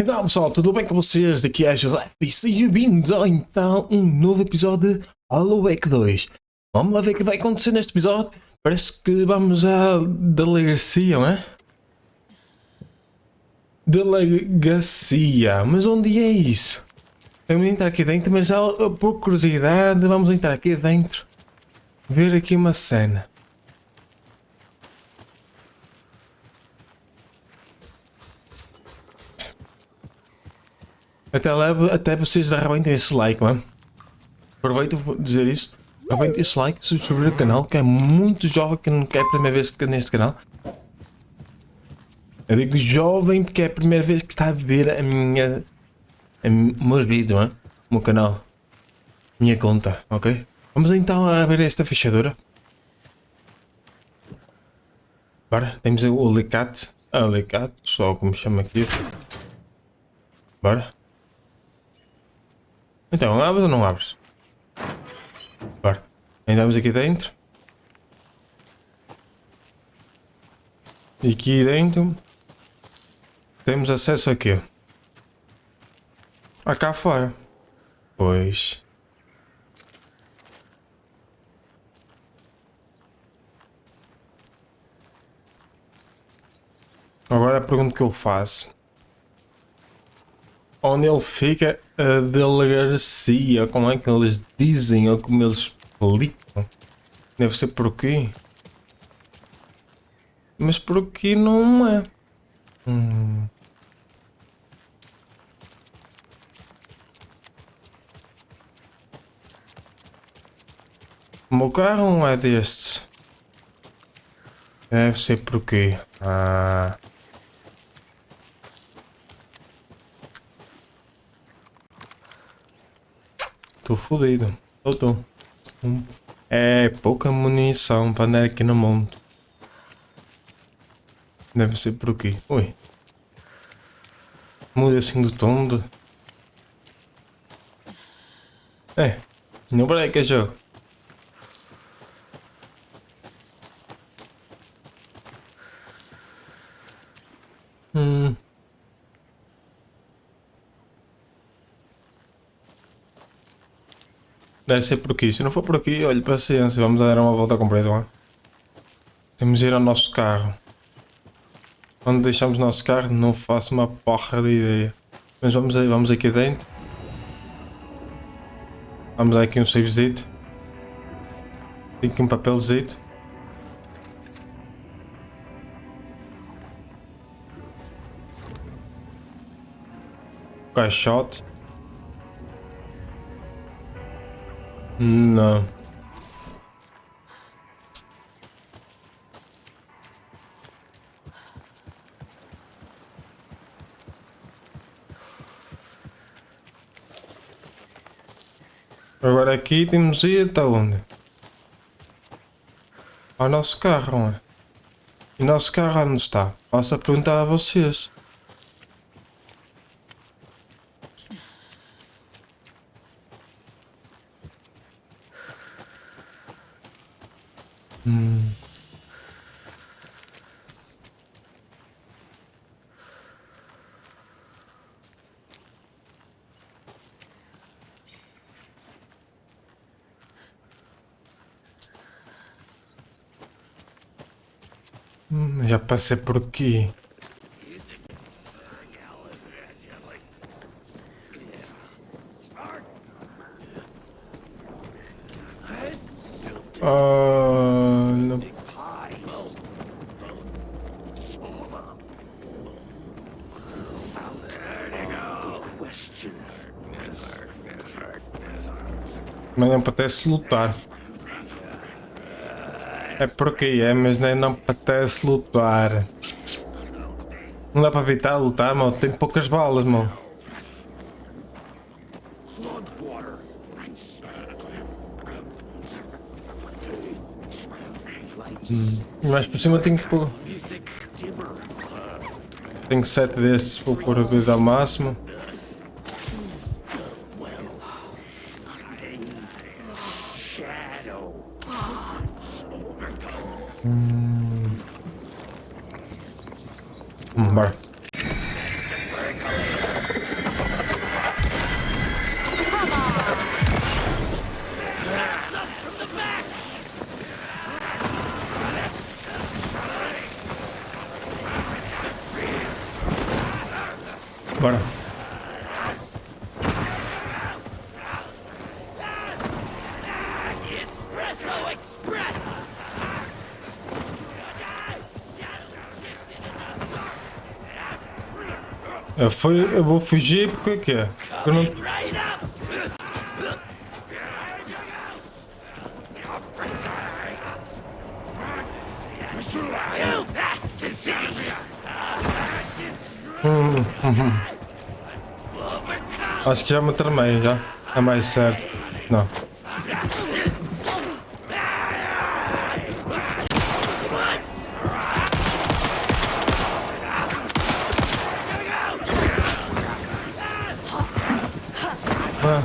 Então pessoal, tudo bem com vocês? Daqui é Josephe e sejam bem-vindos a então um novo episódio de Halloween 2. Vamos lá ver o que vai acontecer neste episódio. Parece que vamos à delegacia, não é? Delegacia, mas onde é isso? Vamos entrar aqui dentro, mas por curiosidade vamos entrar aqui dentro. Ver aqui uma cena. Até vocês arrebentem esse like, mano. Aproveito para dizer isso. Arrebentem esse like, subscrever o canal, que é muito jovem que não quer a primeira vez que neste canal. Eu digo jovem porque é a primeira vez que está a ver meus vídeos, não é? O meu canal. Minha conta, ok? Vamos então a ver esta fechadura. Bora, temos o alicate. Alicate, só como chama aqui. Bora. Então, abres ou não abres? Bora. Entramos aqui dentro. E aqui dentro temos acesso aqui. A cá fora. Pois. Agora a pergunta que eu faço. Onde ele fica a delegacia? Como é que eles dizem ou como eles explicam? Deve ser por aqui. Mas por aqui não é. O meu carro não é destes. Deve ser por aqui. Ah. Tô fodido. Tô. É pouca munição para andar aqui no monte. Deve ser por aqui. Ui. Muda assim do tom de... É. Não breca jogo. Deve ser por aqui. Se não for por aqui, olha, paciência. Vamos dar uma volta completa lá. Temos de ir ao nosso carro. Quando deixamos o nosso carro, não faço uma porra de ideia. Mas vamos aqui dentro. Vamos dar aqui um savezito. Tem aqui um papelzito. Caixote. Não. Agora aqui temos de ir até onde? Ao nosso carro, não é? E o nosso carro onde está? Posso a perguntar a vocês. Já passei por aqui. Não. Mas não apetece lutar. É porque é, mas não apetece lutar. Não dá para evitar lutar, mano. Tem poucas balas, mano. Mas por cima tenho que pôr. Tenho 7 desses, vou pôr a vida ao máximo. Bora. Bora. Eu vou fugir porque o quê? Eu não... Acho que já me tramei, já. É mais certo. Não. Ah.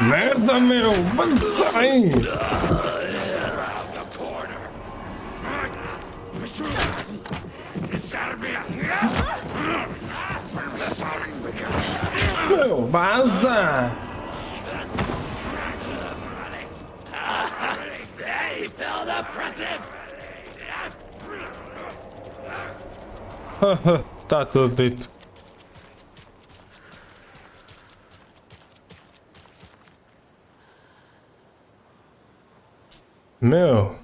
Merda, meu! Vai sair! Meu, vaza! Tá tudo dito. Meu,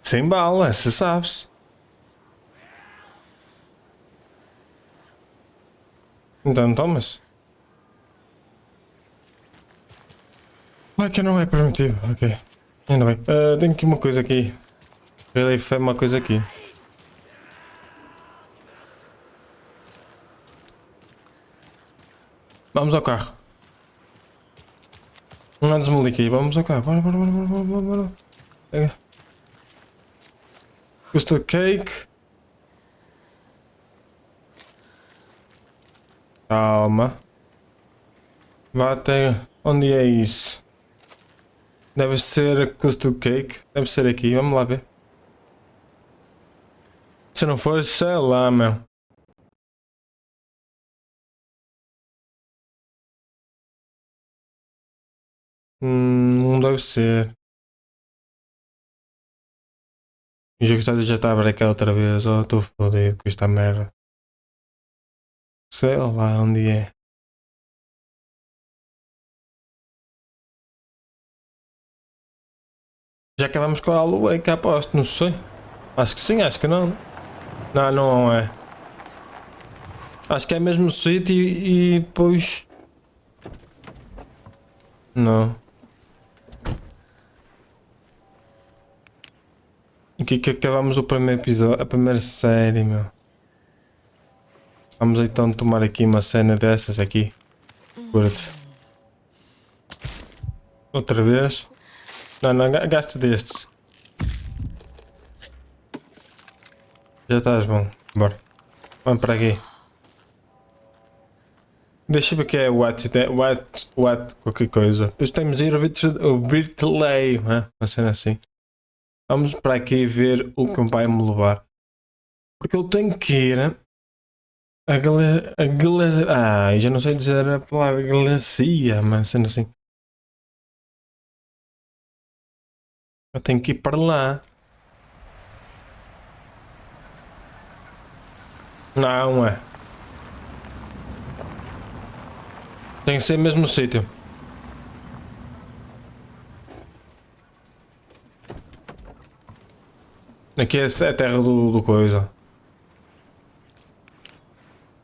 sem bala, você sabes. Então tomas. Ah, que não é permitido, ok. Ainda bem. Tenho aqui uma coisa aqui. Ele foi uma coisa aqui. Vamos ao carro. Não andes me aqui, vamos ao carro. Bora, bora, bora, bora, bora, bora. Pega. Custa cake. Calma. Vá até. Onde é isso? Deve ser a custom cake. Deve ser aqui, vamos lá ver. Se não for, sei lá, meu. Não deve ser. O jogo já está a brecar outra vez. Oh, estou fodido com esta merda. Sei lá onde é. Já acabamos com a Halloween, que aposto, não sei. Acho que sim, acho que não. Não, não é. Acho que é mesmo o sítio e depois. Não. E que acabamos o primeiro episódio, a primeira série, meu. Vamos então tomar aqui uma cena dessas aqui. Curte. Outra vez. Não, não, gasta destes. Já estás bom. Bora. Vamos para aqui. Deixa eu ver que é what, qualquer coisa. Depois temos de ir ouvir-te leio, né? Uma cena assim. Vamos para aqui ver o que vai me levar. Porque eu tenho que ir. A galera. Já não sei dizer a palavra galacia, mas cena assim. Eu tenho que ir para lá. Não é. Tem que ser mesmo no sítio. Aqui é a terra do coisa.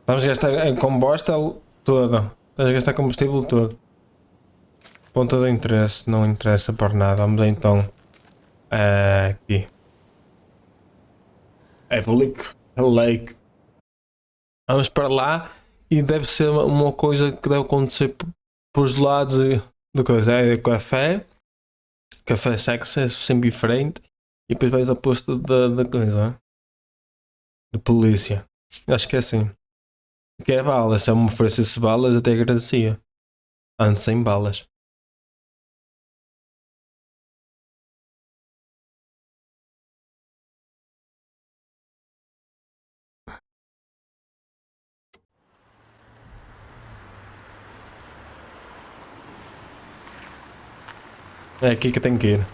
Vamos gastar combustível todo. Estás a gastar combustível todo. Ponto de interesse, não interessa por nada. Vamos então aqui. É Public Lake. Vamos para lá e deve ser uma coisa que deve acontecer por os lados do coisa. É café. Café sexo é sempre diferente. E depois vais ao posto da coisa. Né? De polícia. Acho que é assim. Que é balas. Se eu me oferecesse balas, eu até agradecia. Antes sem balas. É aqui que tenho que ir.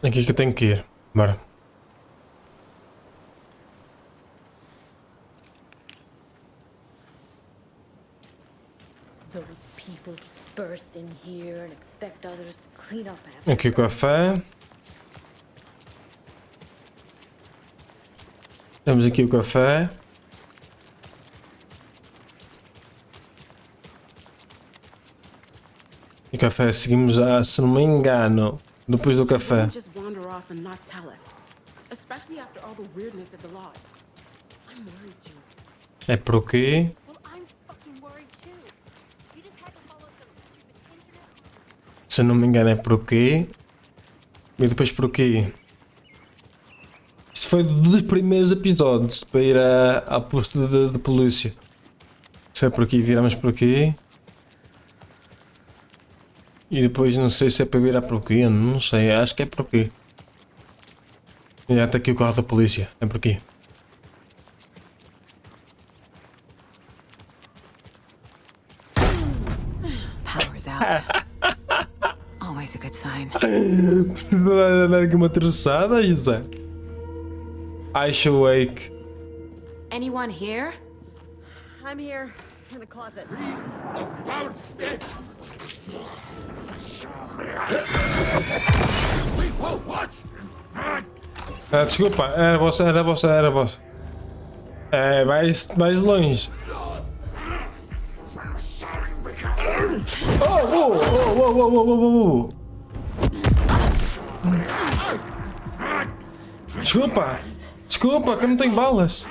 Aqui que eu tenho que ir. Bora. Aqui o café. Temos aqui o café. E café, seguimos a, se não me engano, depois do café. É por aqui. Se não me engano é por aqui. E depois por aqui. Isto foi dos primeiros episódios para ir à posto de polícia. Se é por aqui, viramos por aqui. E depois não sei se é para virar por aqui, não sei, acho que é por aqui. Já está aqui o carro da polícia, é por aqui. Power's out. Always a good sign. Preciso dar aqui uma troçada, José. I shall wake. Anyone here? I'm here, in the closet. About it! Whoa, what? Desculpa, era vossa. É, vais longe. Oh. Desculpa, que eu não tenho balas.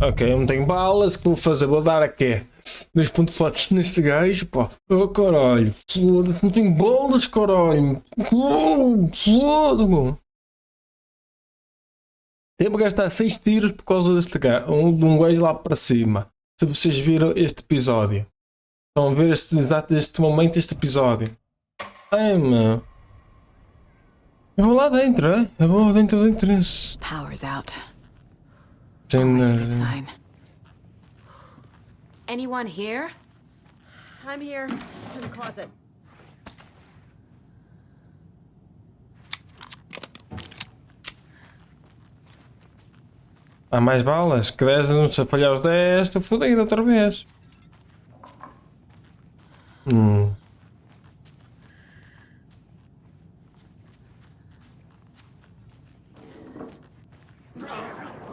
Ok, eu não tenho balas, o que vou fazer? Vou dar a quê? 2 pontos fortes neste gajo, pá. Oh caralho, foda-se, não tenho balas, caralho. Foda-se. Tenho para gastar 6 tiros por causa deste gajo, de um gajo lá para cima. Se vocês viram este episódio. Estão a ver este momento, este episódio. Ai, meu. Eu vou lá dentro, é? Eu vou dentro disso. Power's out. Always a good sign. Anyone here? I'm here, in the closet. Há mais balas? Que 10 não se falhar os 10, estou fodido outra vez.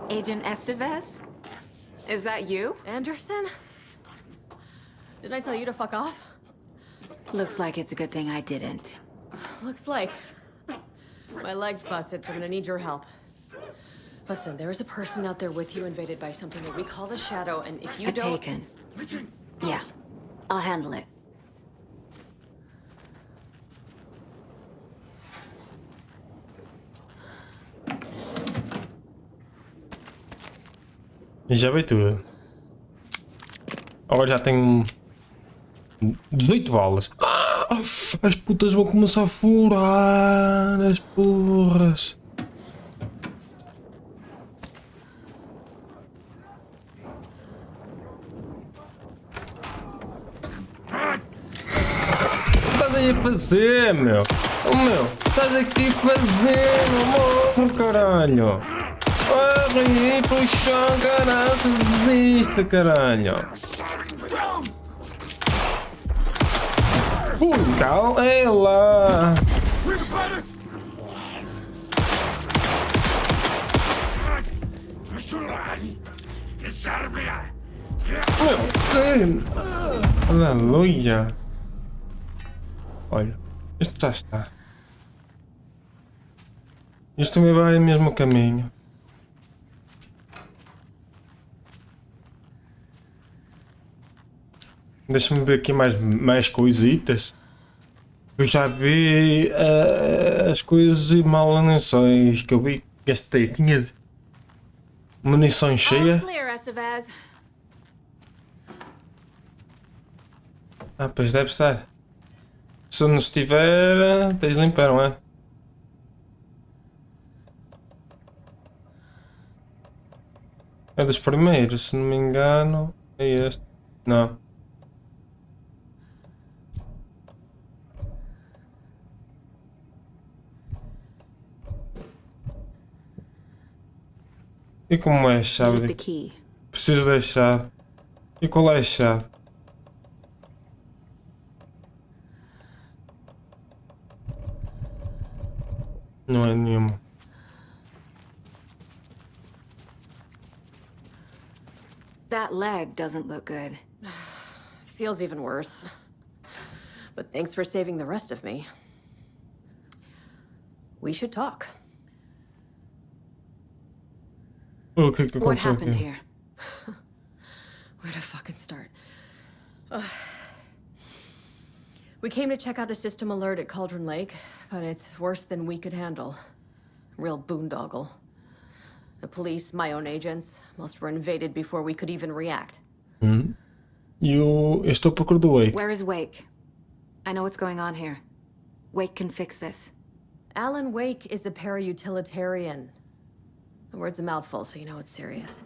Agent Estevez? Is that you? Anderson? Didn't I tell you to fuck off? Looks like it's a good thing I didn't. Looks like. My leg's busted, so I'm gonna need your help. Listen, there is a person out there with you invaded by something that we call the Shadow, and if you don't... Taken. Yeah, I'll handle it. E já veio tudo. Agora já tenho 18 balas. As putas vão começar a furar. As porras. O que estás aí a fazer, meu? Oh, meu, estás aqui a fazer, meu caralho. Ai, puxão, caralho, desiste, caralho. Calma, é lá. Aleluia. Olha, isto já está. Isto também vai no mesmo caminho. Deixa-me ver aqui mais coisitas. Eu já vi as coisas e munições que eu vi. Gastei, tinha munição cheia. Pois deve estar. Se não estiver, tens de limpar, não é? É dos primeiros, se não me engano. É este. Não. E como é a chave? Need the key. Preciso da chave. E qual é a chave? Não é nenhuma. That leg doesn't look good. Feels even worse. But thanks for saving the rest of me. We should talk. O que é que What aconteceu happened aqui? here? Where to fucking start? We came to check out a system alert at Cauldron Lake, but it's worse than we could handle. Real boondoggle. The police, my own agents, most were invaded before we could even react. Eu estou à procura do Wake. Where is Wake? I know what's going on here. Wake can fix this. Alan Wake is a para-utilitarian. The word's a mouthful, so you know it's serious.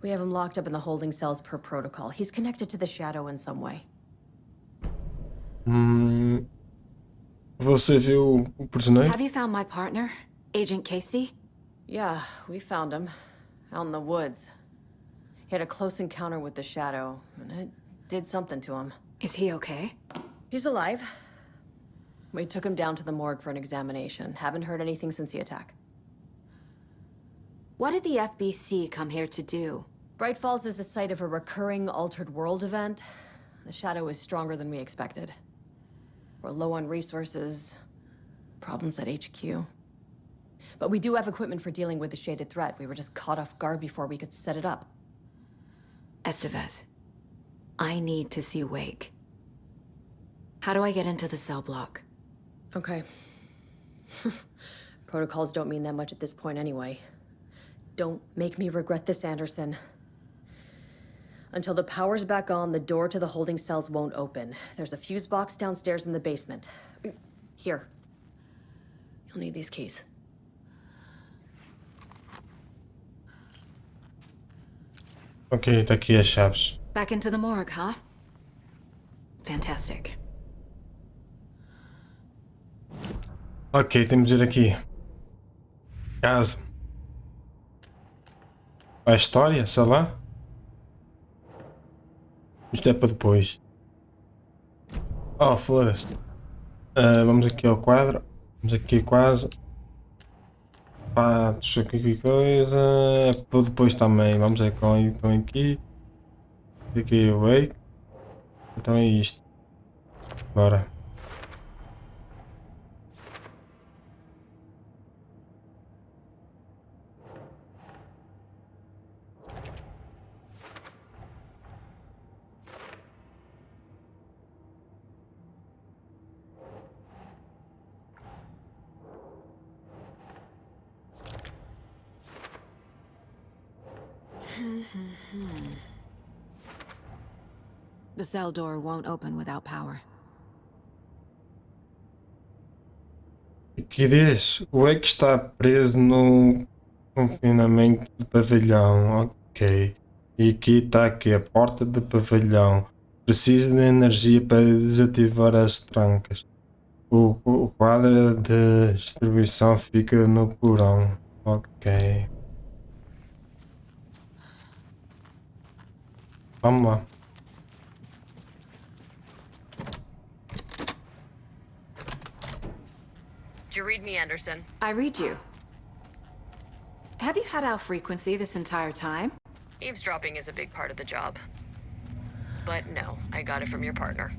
We have him locked up in the holding cells per protocol. He's connected to the Shadow in some way. Você viu o personagem? Have you found my partner, Agent Casey? Yeah, we found him. Out in the woods. He had a close encounter with the Shadow, and it did something to him. Is he okay? He's alive. We took him down to the morgue for an examination. Haven't heard anything since the attack. What did the FBC come here to do? Bright Falls is the site of a recurring Altered World event. The Shadow is stronger than we expected. We're low on resources, problems at HQ. But we do have equipment for dealing with the shaded threat. We were just caught off guard before we could set it up. Estevez, I need to see Wake. How do I get into the cell block? Okay. Protocols don't mean that much at this point anyway. Don't make me regret this, Anderson. Until the power's back on, the door to the holding cells won't open. There's a fuse box downstairs in the basement. Here. You'll need these keys. Ok, tá aqui as chaves. Back into the morgue, huh? Fantastic. Ok, temos de ir aqui. Casa. A história, sei lá. Isto é para depois. Oh, foda-se. Vamos aqui ao quadro. Vamos aqui quase. Patos, aqui coisa. É para depois também. Vamos é com aqui. Aqui o wake. Então é isto. Bora. The cell door won't open without power. Aqui diz, o Wake está preso no confinamento de pavilhão, ok. E aqui está aqui a porta de pavilhão. Precisa de energia para desativar as trancas. O quadro de distribuição fica no porão, ok. Vamos lá. Did you read me, Anderson? I read you. Have you had our frequency this entire time? Eavesdropping is a big part of the job. But no, I got it from your partner.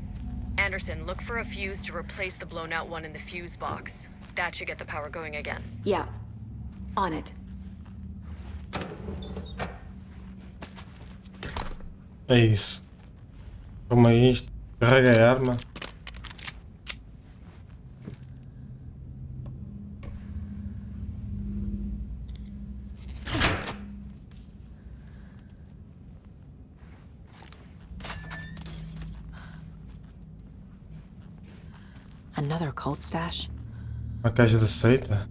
Anderson, look for a fuse to replace the blown out one in the fuse box. That should get the power going again. Yeah. On it. É isso. Toma isto. Carrega a arma. Another cult stash? Uma caixa de seita?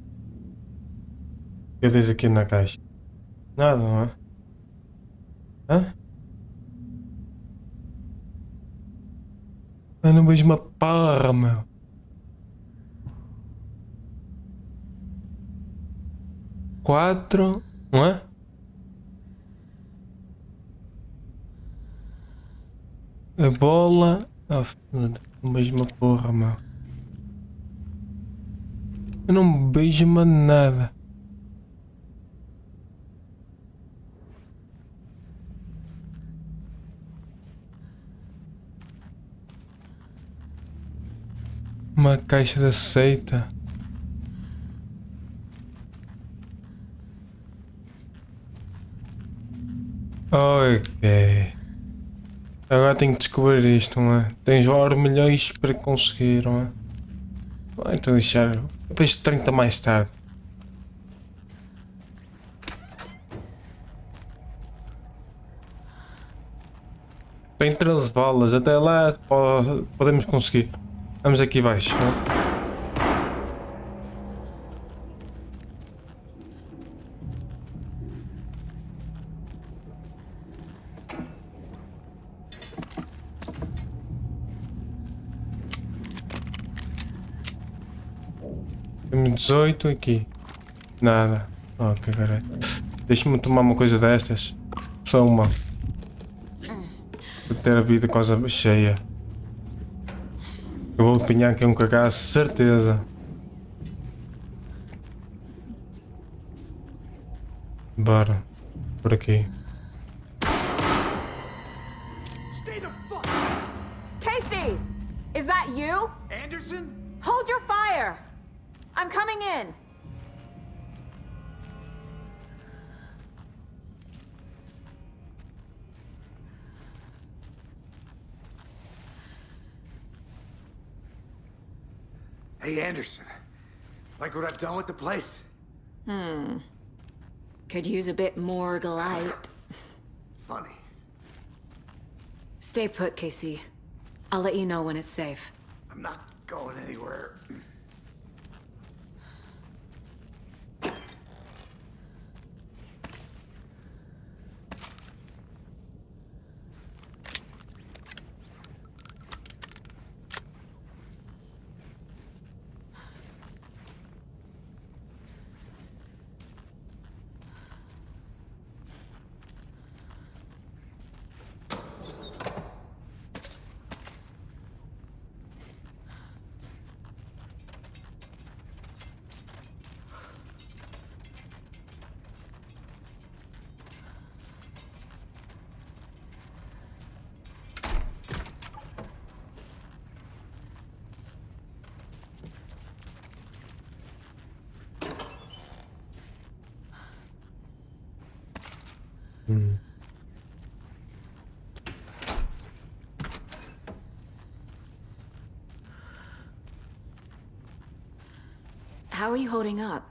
O que diz aqui na caixa? Nada, não é? Hã? Eu não vejo uma porra, meu. Quatro, não é? A bola. Oh, não vejo uma porra, meu. Eu não vejo mais nada. Uma caixa de seita. Ok. Agora tenho que descobrir isto, não é? Tens milhões para conseguir, não é? Então deixar. Depois 30 mais tarde. Tem 13 balas, até lá podemos conseguir. Vamos aqui baixo, não é? Temos 18 aqui. Nada. Ok, caralho. Deixa-me tomar uma coisa destas. Só uma. Para ter a vida quase cheia. Eu vou apanhar aqui um cagaço, certeza. Bora. Por aqui. Stay the fuck. Casey! Is that you? Anderson? Hold your fire! I'm coming in! Hey, Anderson. Like what I've done with the place? Could use a bit more light. Funny. Stay put, Casey. I'll let you know when it's safe. I'm not going anywhere. How are you holding up?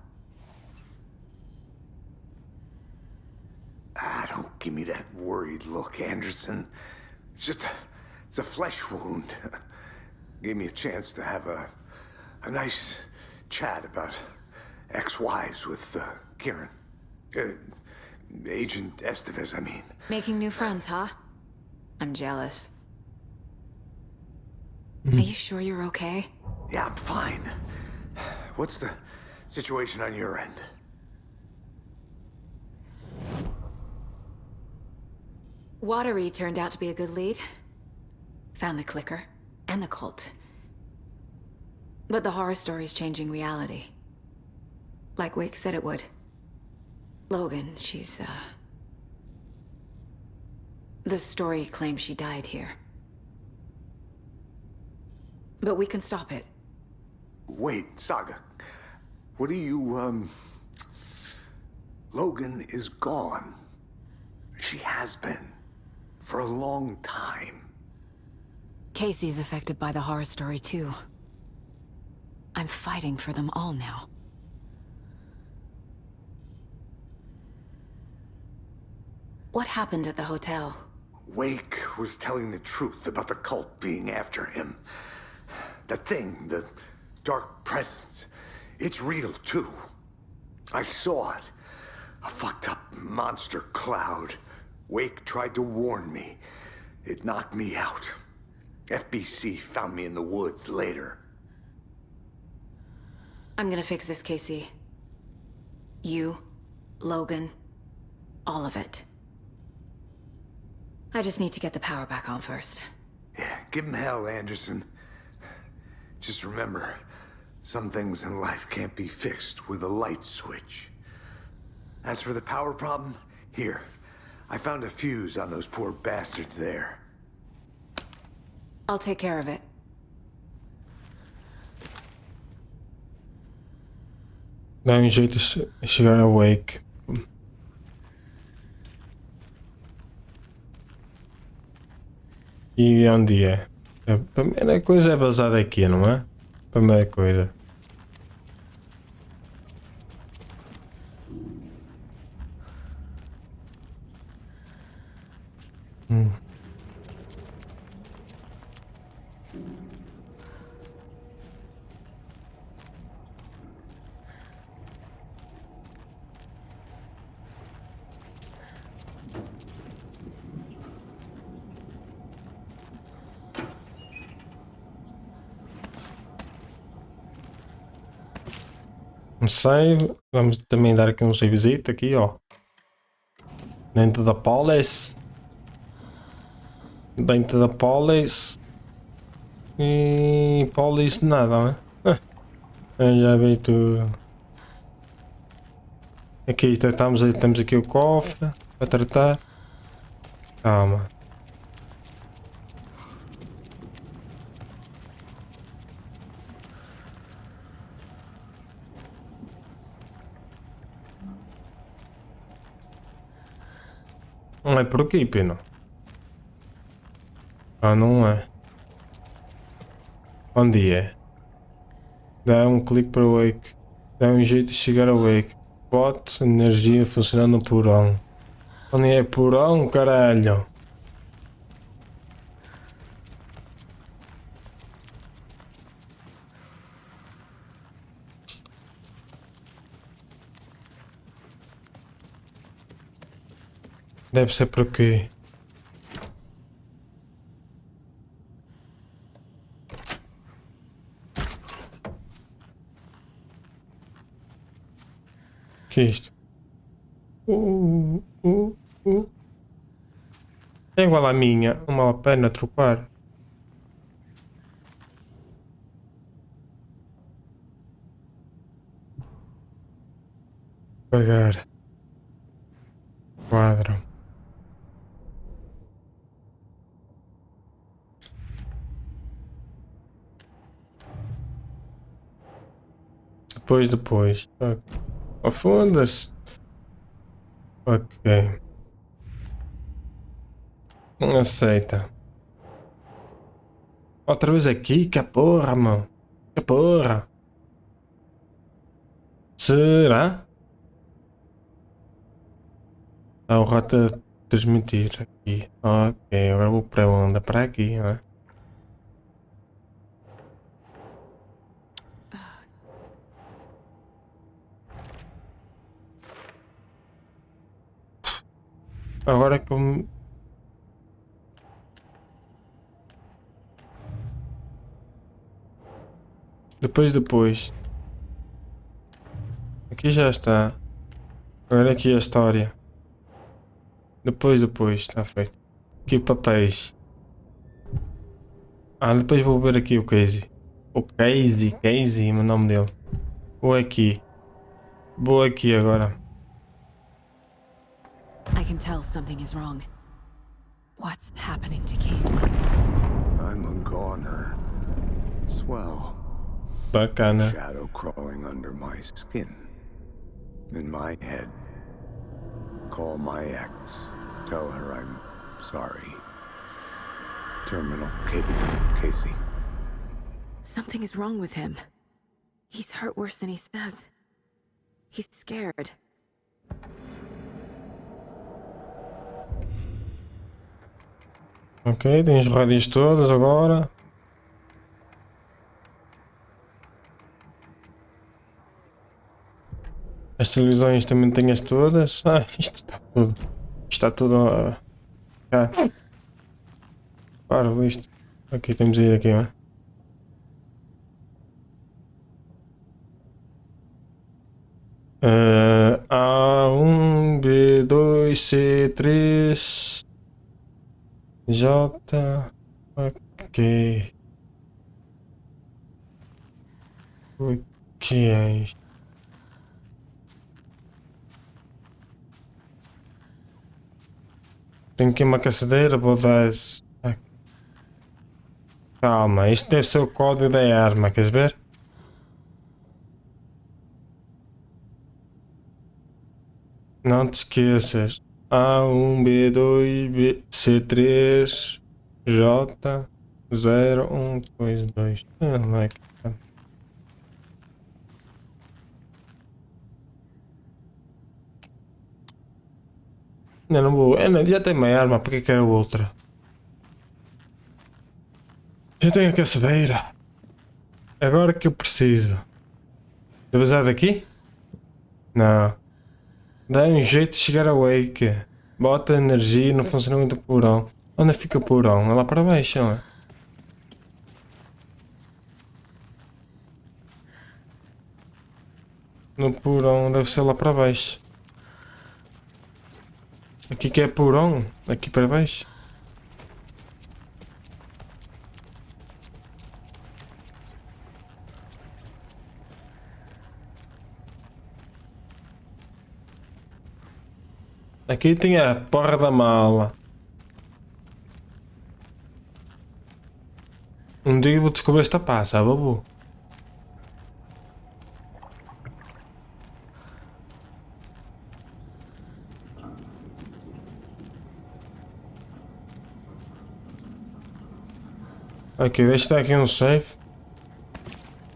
Don't give me that worried look, Anderson. It's a flesh wound. Gave me a chance to have a nice chat about ex-wives with Kieran. Agent Estevez, I mean. Making new friends, huh? I'm jealous. Are you sure you're okay? Yeah, I'm fine. What's the situation on your end? Watery turned out to be a good lead. Found the Clicker and the cult. But the horror story's changing reality. Like Wake said it would. Logan, she's, the story claims she died here. But we can stop it. Wait, Saga. What do you, Logan is gone. She has been. For a long time. Casey's affected by the horror story, too. I'm fighting for them all now. What happened at the hotel? Wake was telling the truth about the cult being after him. The thing, the dark presence, it's real too. I saw it. A fucked up monster cloud. Wake tried to warn me. It knocked me out. FBC found me in the woods later. I'm gonna fix this, Casey. You, Logan, all of it. I just need to get the power back on first. Yeah, give him hell, Anderson. Just remember, some things in life can't be fixed with a light switch. As for the power problem, here. I found a fuse on those poor bastards there. I'll take care of it. Dá jeito de chegar a Wake. E onde é? A primeira coisa é basada aqui, não é? A primeira coisa. Um save, vamos também dar aqui um savezito aqui, ó. Dentro da Police. Dentro da Police. E Police nada, né? Já veio tudo. Aqui temos aqui o cofre para tratar. Calma. Não é por aqui, Pino. Ah, não é. Onde é? Dá um clique para o Wake. Dá um jeito de chegar ao Wake. Bot, energia funcionando no porão. Onde é porão, caralho? Deve ser por aqui. Que é isto? É igual à minha, não vale a pena trocar. Pagar. Quadro. Depois. Oh, foda-se. Ok. Aceita. Outra vez aqui? Que porra, mano. Que porra. Será? Ah, o rota transmitir aqui. Ok, agora vou para onde? Para aqui, não é? Agora como... Depois. Aqui já está. Agora aqui a história. Depois, está feito. Aqui papéis. Ah, depois vou ver aqui o Casey. O Casey, o nome dele. Vou aqui agora. I can tell something is wrong. What's happening to Casey? I'm a goner. Swell. Bacana. Shadow crawling under my skin. In my head. Call my ex. Tell her I'm sorry. Terminal Casey. Something is wrong with him. He's hurt worse than he says. He's scared. Ok, tem os rádios todos agora. As televisões também têm as todas. Ah, isto está tudo. Está tudo. Cá. Claro, isto. Aqui temos a ir aqui, não é? A1, B2, C3, J. Ok. O que é isto? Tenho aqui uma caçadeira, vou dar. Calma, isto deve ser o código da arma, queres ver? Não te esqueças. A1, B2, C3, J, 0, 1, 2, 2. Não vou. Já tenho uma arma, porque quero outra? Já tenho a caçadeira. Agora que eu preciso. Devo usar daqui? Não. Dá um jeito de chegar ao wake. Bota energia no funcionamento do porão. Onde fica o porão? É lá para baixo, não é? No porão deve ser lá para baixo. Aqui que é porão? Aqui para baixo? Aqui tem a porra da mala. Um dia vou descobrir esta passa, babu. Ok, deixa estar aqui um save.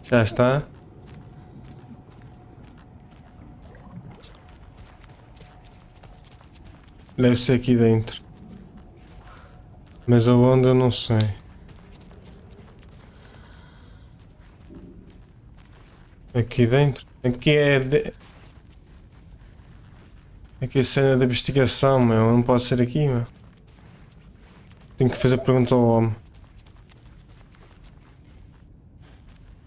Já está. Deve ser aqui dentro. Mas aonde eu não sei. Aqui dentro? Aqui é... Aqui é a cena da investigação, meu. Não pode ser aqui, meu. Tenho que fazer pergunta ao homem.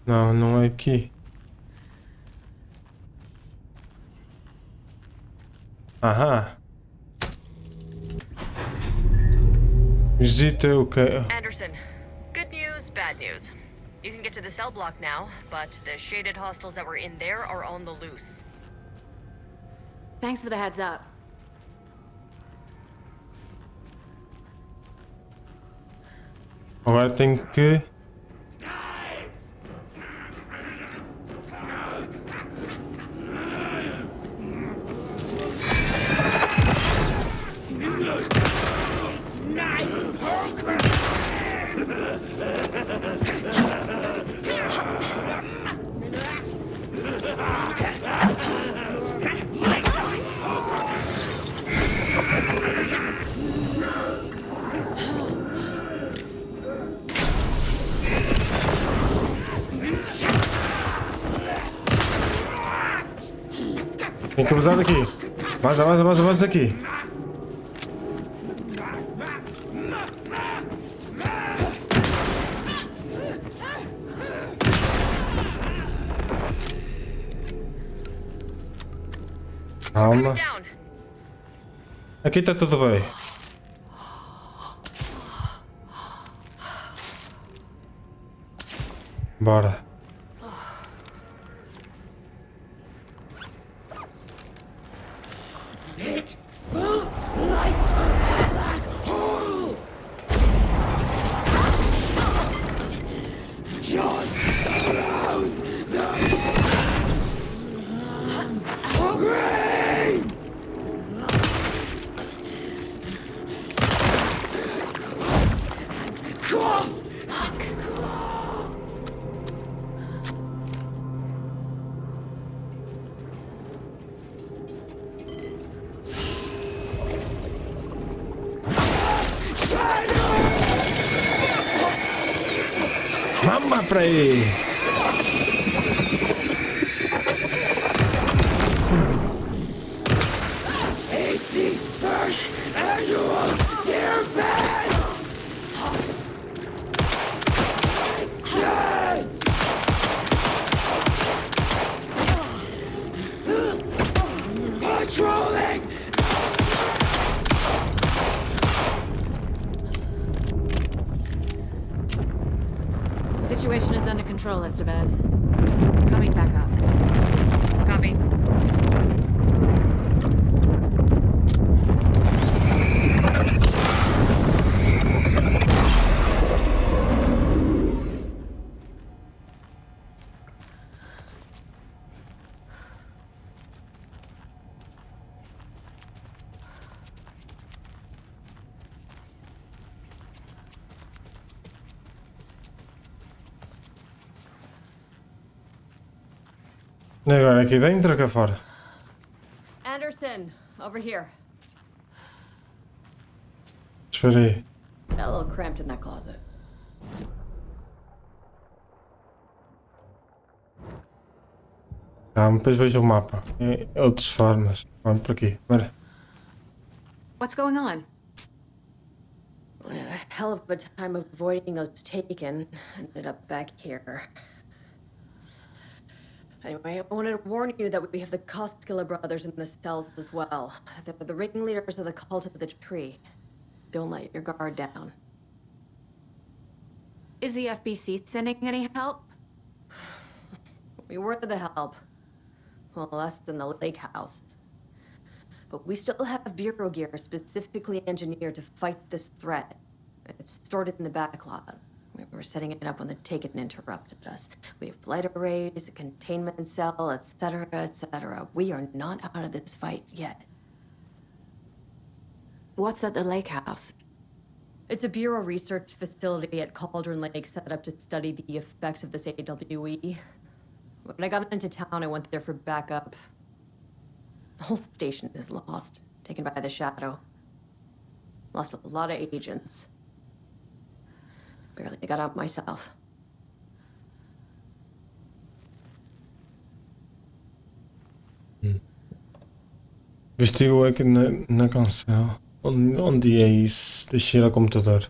Não, não é aqui. Aham. Visita o que... Anderson, good news, bad news. You can get to the cell block now, but the shaded hostiles that were in there are on the loose. Thanks for the heads up. Agora tenho que... Tem que abusar daqui. Vaza daqui. Calma. Aqui está tudo bem. Bora. Vamos para aí. control, Estevez. Coming back up. Copy. E agora aqui dentro ou cá fora? Anderson, over here. Espera aí. Got a little cramped in that closet. Calma, depois vejo o mapa. É outras formas. Vamos por aqui. Bora. What's going on? We had a hell of a time avoiding those taken. Ended up back here. Anyway, I wanted to warn you that we have the Koskela brothers in the cells as well. They're the ringleaders of the cult of the tree. Don't let your guard down. Is the FBC sending any help? We were the help. Well, less than the lake house. But we still have bureau gear specifically engineered to fight this threat. It's stored in the backlot. We were setting it up when the Taken interrupted us. We have flight arrays, a containment cell, etc., etc. We are not out of this fight yet. What's at the lake house? It's a Bureau research facility at Cauldron Lake set up to study the effects of this AWE. When I got into town, I went there for backup. The whole station is lost, taken by the shadow. Lost a lot of agents. Barely got out myself. Investigou aqui na cancela. Onde é isso? Deixa ir ao computador.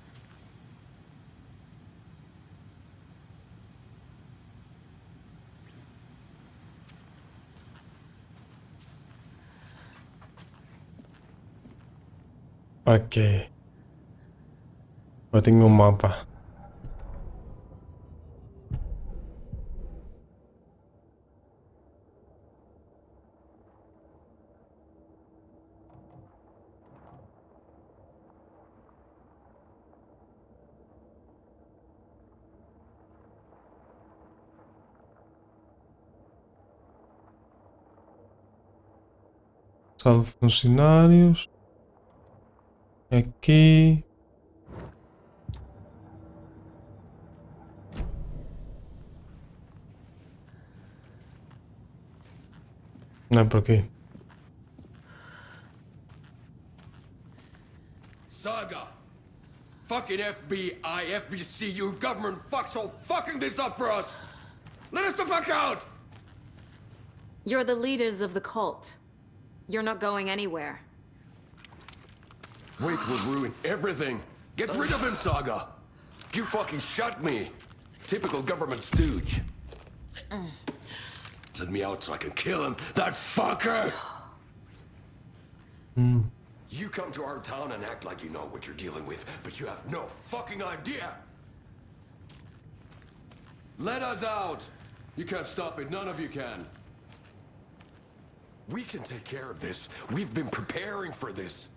Ok. Eu tenho um mapa. Sala de funcionários. Aqui. Não é por aqui. Saga! Fucking FBI, FBC, you government fucks all fucking this up for us! Let us the fuck out! You're the leaders of the cult. You're not going anywhere. Wake will ruin everything. Get rid of him, Saga! You fucking shot me! Typical government stooge. Let me out so I can kill him, that fucker! You come to our town and act like you know what you're dealing with, but you have no fucking idea! Let us out! You can't stop it, none of you can. We can take care of this. We've been preparing for this.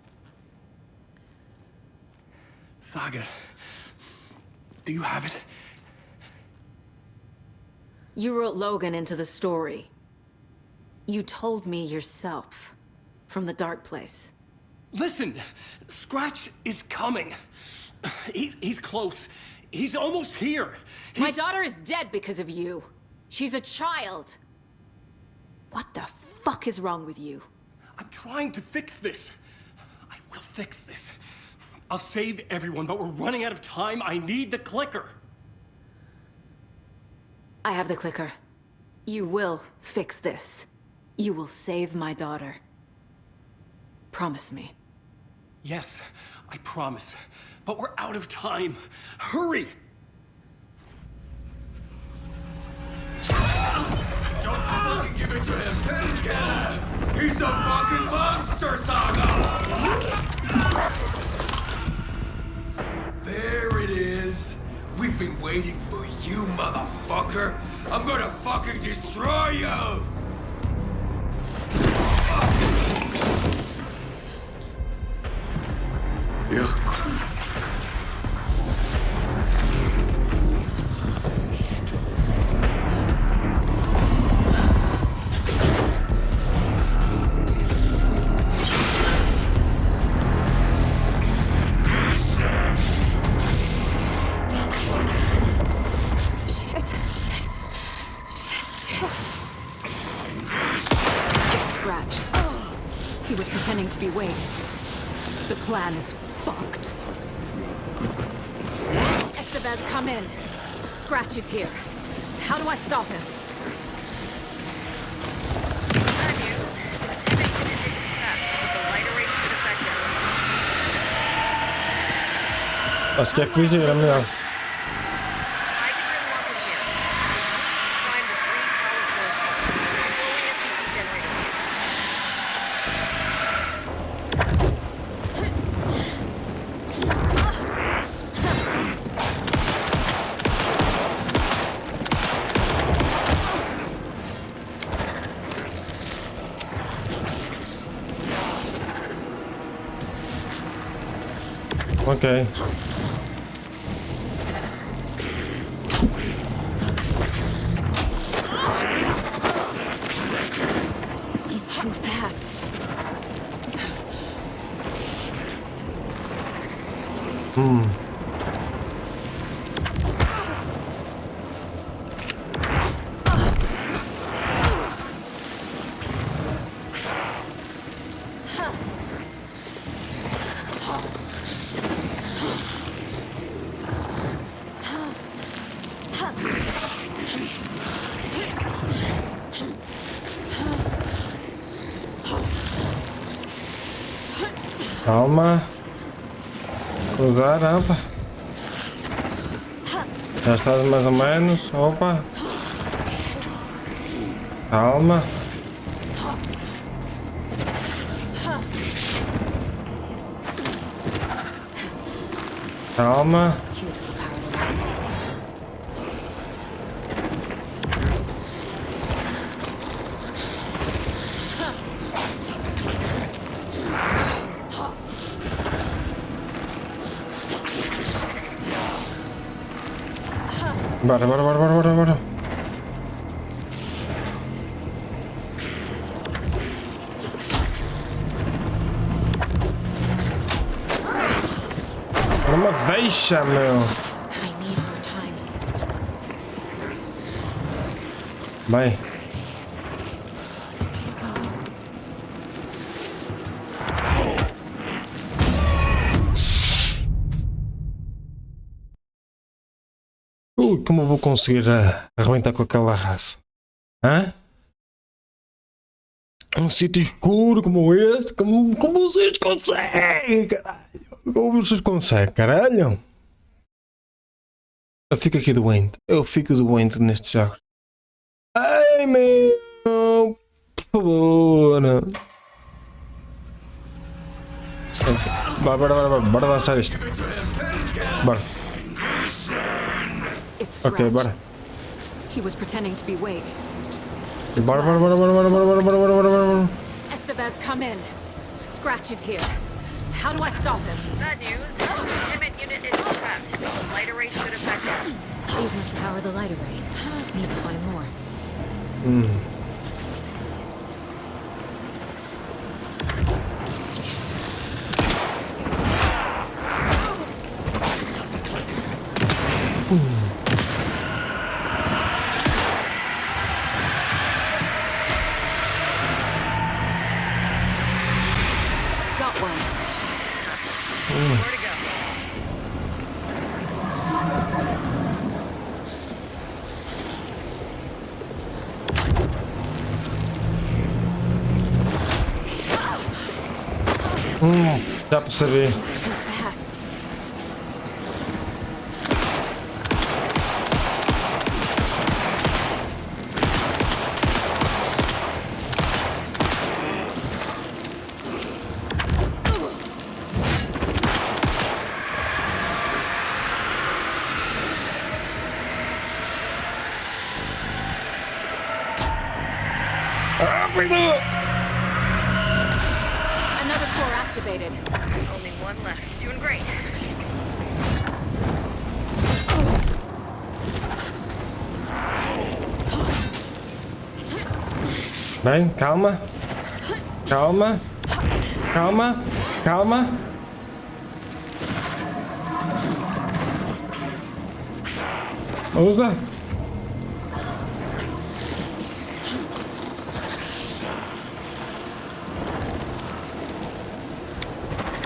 Saga, do you have it? You wrote Logan into the story. You told me yourself. From the dark place. Listen, Scratch is coming. He's close. He's almost here. My daughter is dead because of you. She's a child. What the fuck is wrong with you? I'm trying to fix this. I will fix this. I'll save everyone, but we're running out of time. I need the clicker. I have the clicker. You will fix this. You will save my daughter. Promise me. Yes, I promise. But we're out of time. Hurry! Don't fucking give it to him! Get him! He's a fucking monster, Saga! There it is! We've been waiting for you, motherfucker. I'm gonna fucking destroy you. He was pretending to be Wade. The plan is fucked. Estevez, come in. Scratch is here. How do I stop him? Bad news. The lighter rate should affect him. Acho que é que fugir, é melhor. I can unlock it here. Find the 3 power source points. Rolling a PC generator. Ok. He's too fast. Calma. Cruzar, opa. Já estás mais ou menos. Opa. Calma. Calma. Those cubes will power the lights. Bora. Não me deixa, meu. I need more time. Bem. Como eu vou conseguir arrebentar com aquela raça? Hã? Um sítio escuro como este? Como vocês conseguem, caralho? Como vocês conseguem, caralho? Eu fico aqui doente. Eu fico doente nestes jogos. Ai, meu! Por favor! Bora avançar isto. Bora. It's Ok, Scratch. bora. He was pretending to be Wade. Bora. Estevez, come in. Scratch is here. How do I stop him? Bad news. The containment unit is trapped. The lighter rate should affect him. These must power the lighter ray. Need to find more. Got one. Where to go? Já percebi. He's too fast. Doing great. Bem, calma. Calma. Calma. Calma. Usa.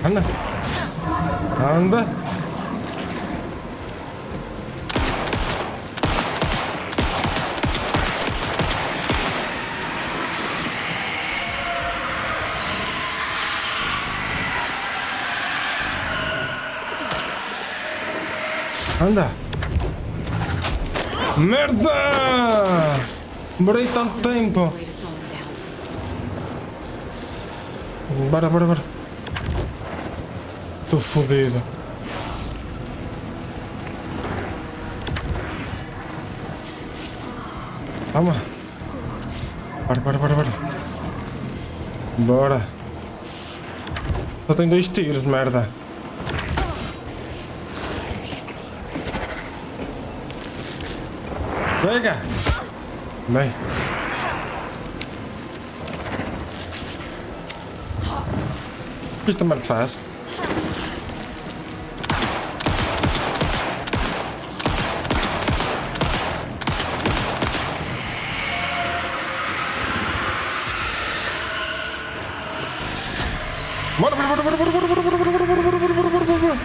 Anda. Anda. Anda. Merda! Demorei tanto tempo. Way to slow him down. Bora, bora, bora. Tô fodido. Calma. Bora, bora, bora, bora. Bora. Só tem 2 tiros de merda. Pega! Bem. O que esta merda faz? Bora, bora, bora, bora, bora, bora, bora, bora, bora, bora, bora, bora, bora, bora, bora.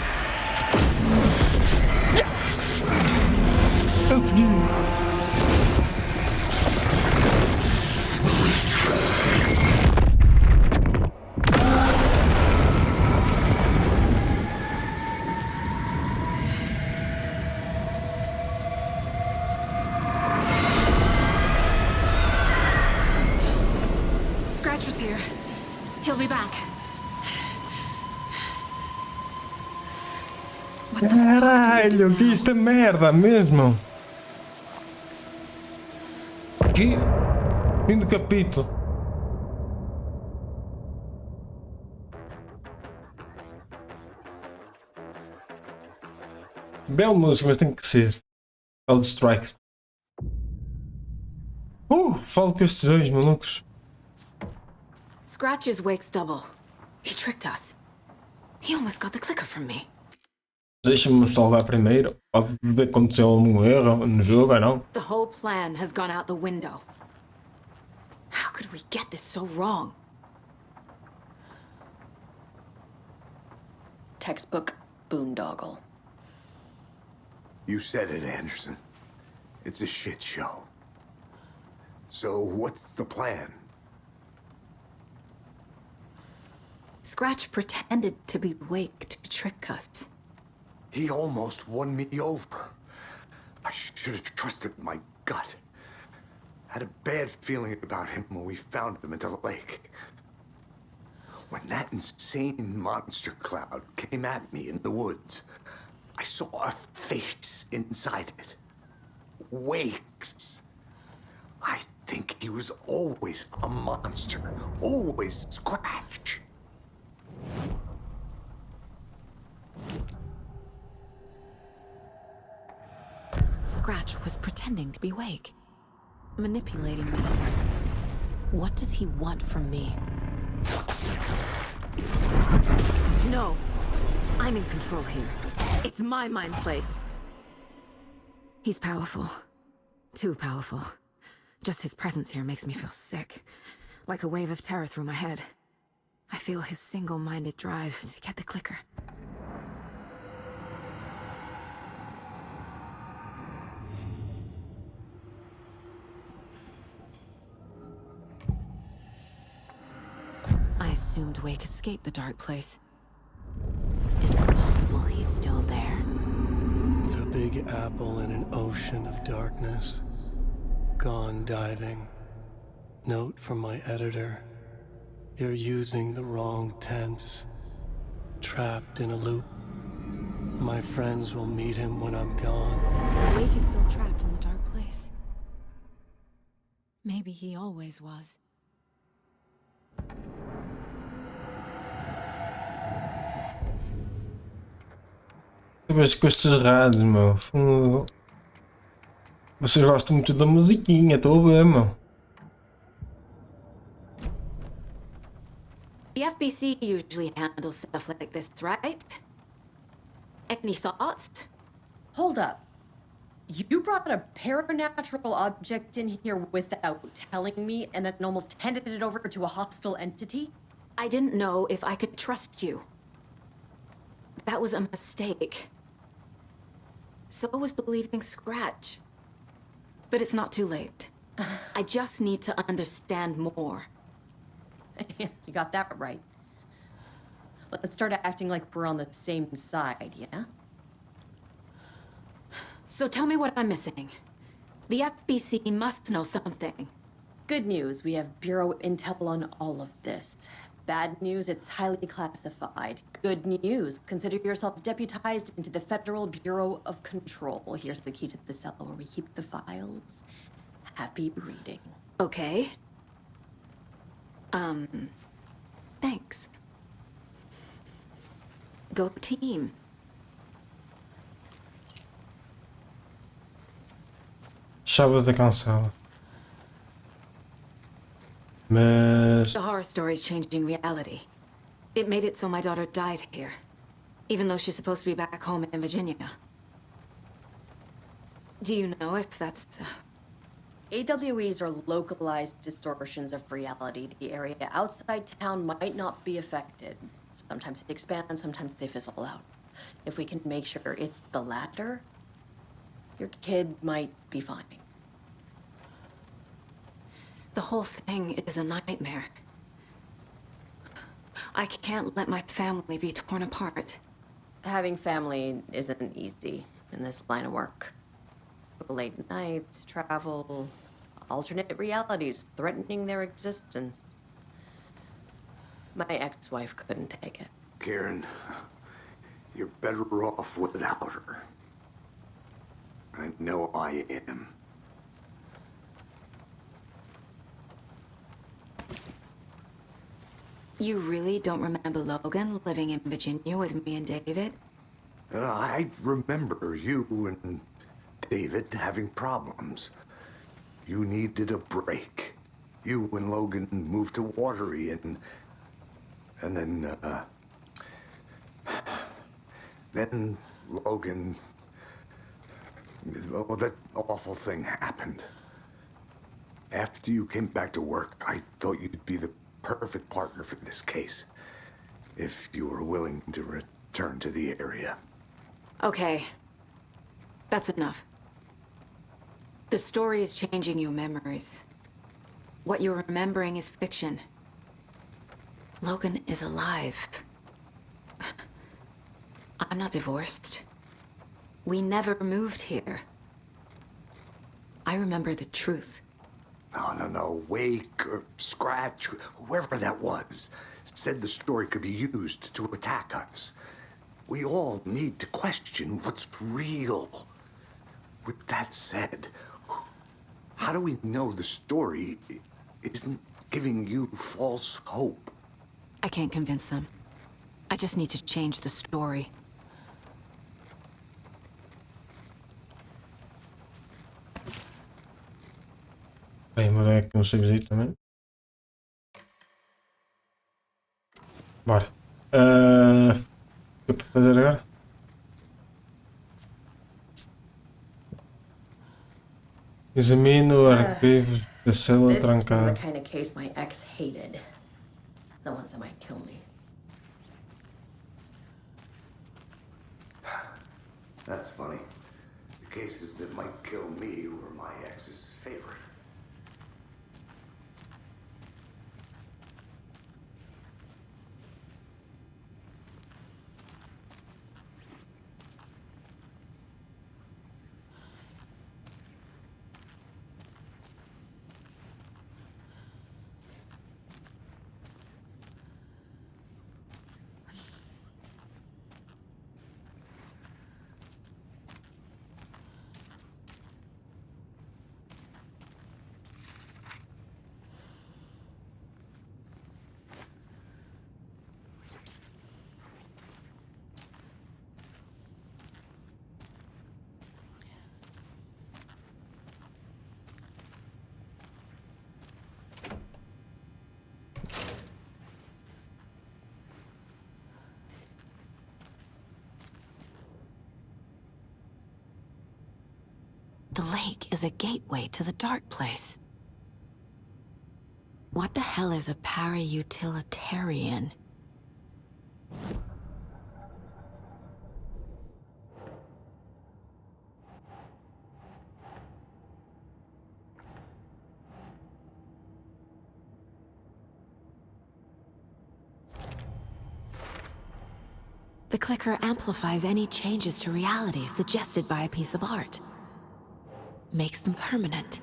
Consegui. Scratch was here. He'll be back. Caralho, que isto é merda mesmo. Que fim do capítulo. Bela música, mas tem que ser. Falo de strike. Falo com estes dois malucos. Scratch is Wake's double. He tricked us. He almost got the clicker from me. Deixa-me salvar primeiro. Pode ver que aconteceu algum erro no jogo ou não. The whole plan has gone out the window. How could we get this so wrong? Textbook boondoggle. You said it, Anderson. It's a shit show. So what's the plan? Scratch pretended to be Wake to trick us. He almost won me over. I should have trusted my gut. Had a bad feeling about him when we found him at the lake. When that insane monster cloud came at me in the woods, I saw a face inside it. Wake's. I think he was always a monster. Always Scratch. Scratch was pretending to be Wake. Manipulating me. What does he want from me? No. I'm in control here. It's my mind place. He's powerful. Too powerful. Just his presence here makes me feel sick. Like a wave of terror through my head. I feel his single-minded drive to get the clicker. I assumed Wake escaped the dark place. Is it possible he's still there? The Big Apple in an ocean of darkness. Gone diving. Note from my editor. You're using the wrong tense. Trapped in a loop. My friends will meet him when I'm gone. Wake is still trapped in the dark place. Maybe he always was. cabeça com estes rádios, meu. Fogo. Vocês gostam muito da musiquinha, estou a ver, meu. The FBC usually handles stuff like this, right? Any thoughts? Hold up. You brought a paranatural object in here without telling me and then almost handed it over to a hostile entity? I didn't know if I could trust you. That was a mistake. So was believing Scratch. But it's not too late. I just need to understand more. You got that right. Let's start acting like we're on the same side, yeah? So tell me what I'm missing. The FBC must know something. Good news, we have Bureau intel on all of this. Bad news, it's highly classified. Good news, consider yourself deputized into the Federal Bureau of Control. Here's the key to the cell where we keep the files. Happy reading. Okay. Thanks. Go team. Chave da cancela. Mas... The horror story's changing reality. It made it so my daughter died here, even though she's supposed to be back home in Virginia. Do you know if that's... AWEs are localized distortions of reality. The area outside town might not be affected. Sometimes they expand, sometimes they fizzle out. If we can make sure it's the latter, your kid might be fine. The whole thing is a nightmare. I can't let my family be torn apart. Having family isn't easy in this line of work. Late nights, travel, alternate realities threatening their existence. My ex-wife couldn't take it. Karen, you're better off without her. I know I am. You really don't remember Logan living in Virginia with me and David? I remember you and David having problems. You needed a break. You and Logan moved to Watery and then Logan, well, that awful thing happened. After you came back to work, I thought you'd be the perfect partner for this case, if you were willing to return to the area. Okay. That's enough. The story is changing your memories. What you're remembering is fiction. Logan is alive. I'm not divorced. We never moved here. I remember the truth. No. Wake or Scratch, whoever that was, said the story could be used to attack us. We all need to question what's real. With that said, how do we know the story isn't giving you false hope? I can't convince them. I just need to change the story. Bem, vou dar aqui um savezinho também. Bora. O que é para fazer agora? Examine o arquivo da célula This was the trancada. kind of case my ex hated. The ones that might kill me. That's funny. The cases that might kill me were my ex's favorite. The lake is a gateway to the dark place. What the hell is a para-utilitarian? The clicker amplifies any changes to reality suggested by a piece of art. Makes them permanent.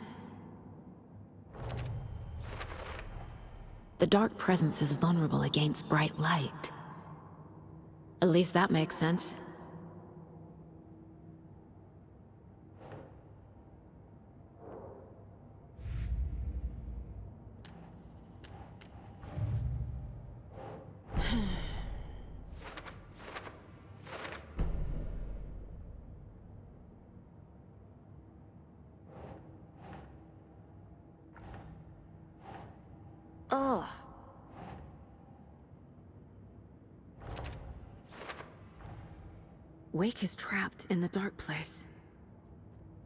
The dark presence is vulnerable against bright light. At least that makes sense. Ugh. Wake is trapped in the dark place.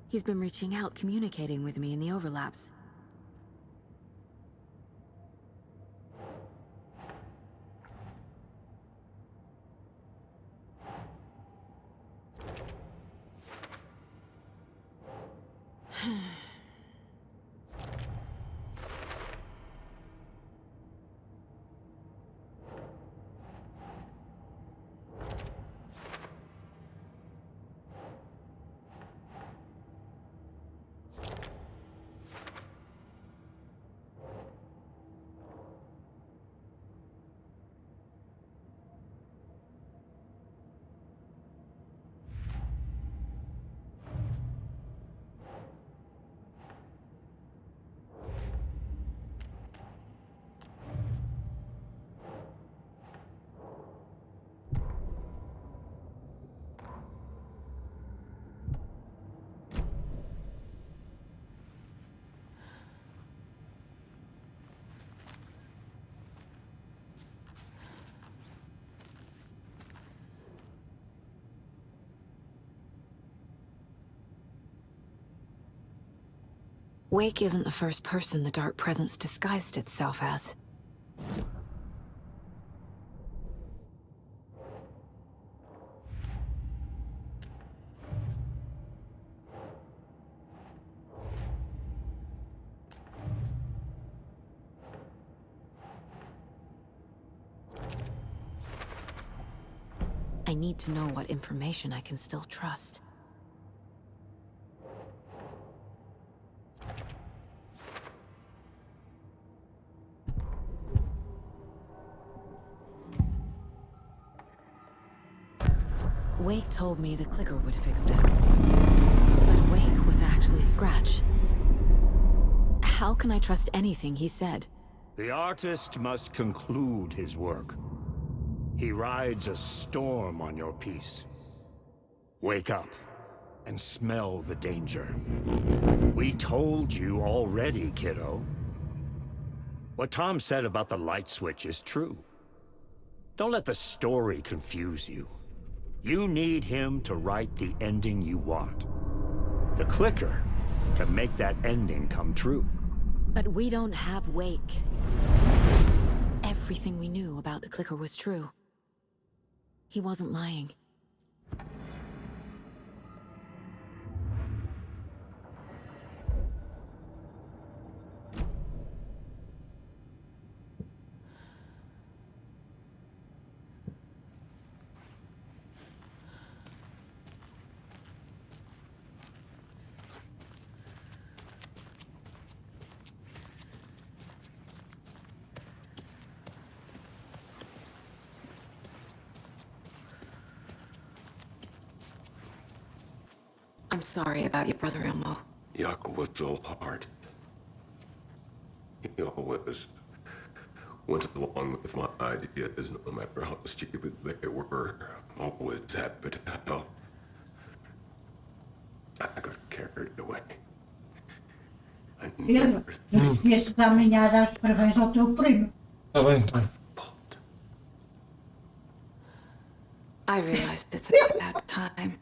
He's been reaching out, communicating with me in the overlaps. Wake isn't the first person the dark presence disguised itself as. I need to know what information I can still trust. Wake told me the clicker would fix this. But Wake was actually Scratch. How can I trust anything he said? The artist must conclude his work. He rides a storm on your piece. Wake up and smell the danger. We told you already, kiddo. What Tom said about the light switch is true. Don't let the story confuse you. You need him to write the ending you want. The clicker can make that ending come true. But we don't have Wake. Everything we knew about the clicker was true. He wasn't lying. I'm sorry about your brother, Elmo. Yuck was so hard. He always went along with my ideas, no matter how stupid they were. Always happy to help. I got carried away. I Pedro, never eu devia-te amanhã dar os parabéns ao teu primo. Tá bem, tá. I realized it's a bad time.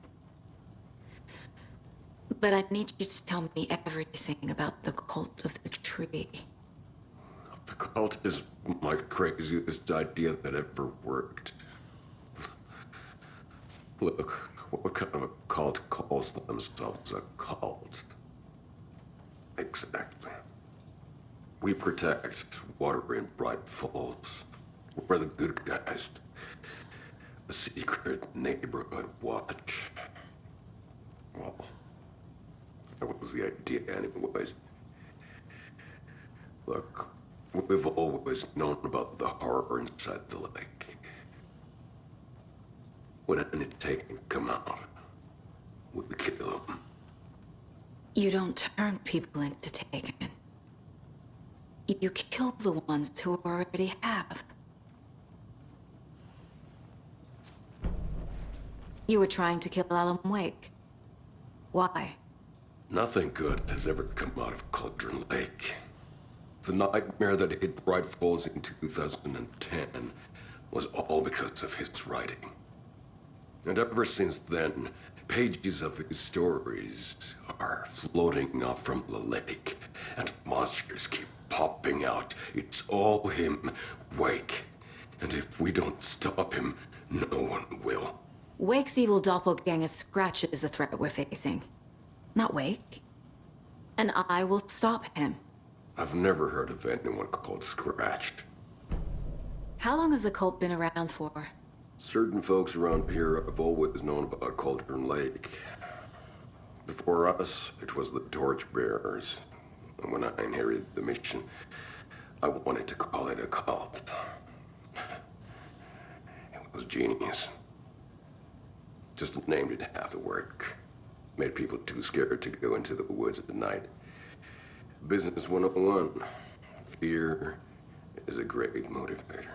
But I need you to tell me everything about the cult of the tree. The cult is my craziest idea that ever worked. Look, what kind of a cult calls themselves a cult? Exactly. We protect water in bright falls. We're the good guys. A secret neighborhood watch. Well, that was the idea anyways. Look, we've always known about the horror inside the lake. When any taken come out, we kill them. You don't turn people into taken. You kill the ones who already have. You were trying to kill Alan Wake. Why? Nothing good has ever come out of Cauldron Lake. The nightmare that hit Bright Falls in 2010 was all because of his writing. And ever since then, pages of his stories are floating up from the lake, and monsters keep popping out. It's all him, Wake. And if we don't stop him, no one will. Wake's evil doppelganger scratches the threat we're facing. Not Wake. And I will stop him. I've never heard of anyone called Scratched. How long has the cult been around for? Certain folks around here have always known about Cauldron Lake. Before us, it was the Torchbearers. And when I inherited the mission, I wanted to call it a cult. It was genius. Just named it half the work. Made people too scared to go into the woods at night. Business 101. Fear is a great motivator.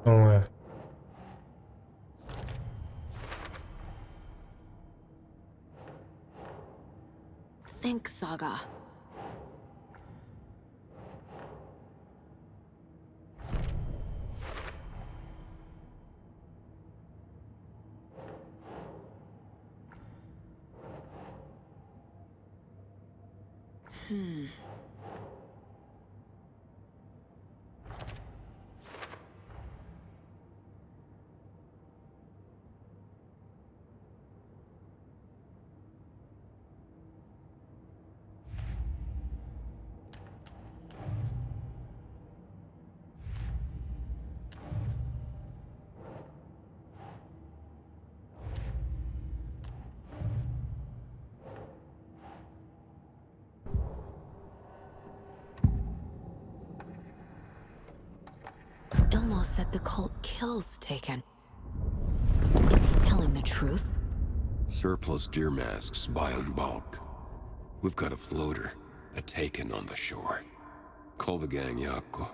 Não é. Think, Saga. Ilmo said the cult kills Taken. Is he telling the truth? Surplus deer masks buy in bulk. We've got a floater, a Taken on the shore. Call the gang Yako.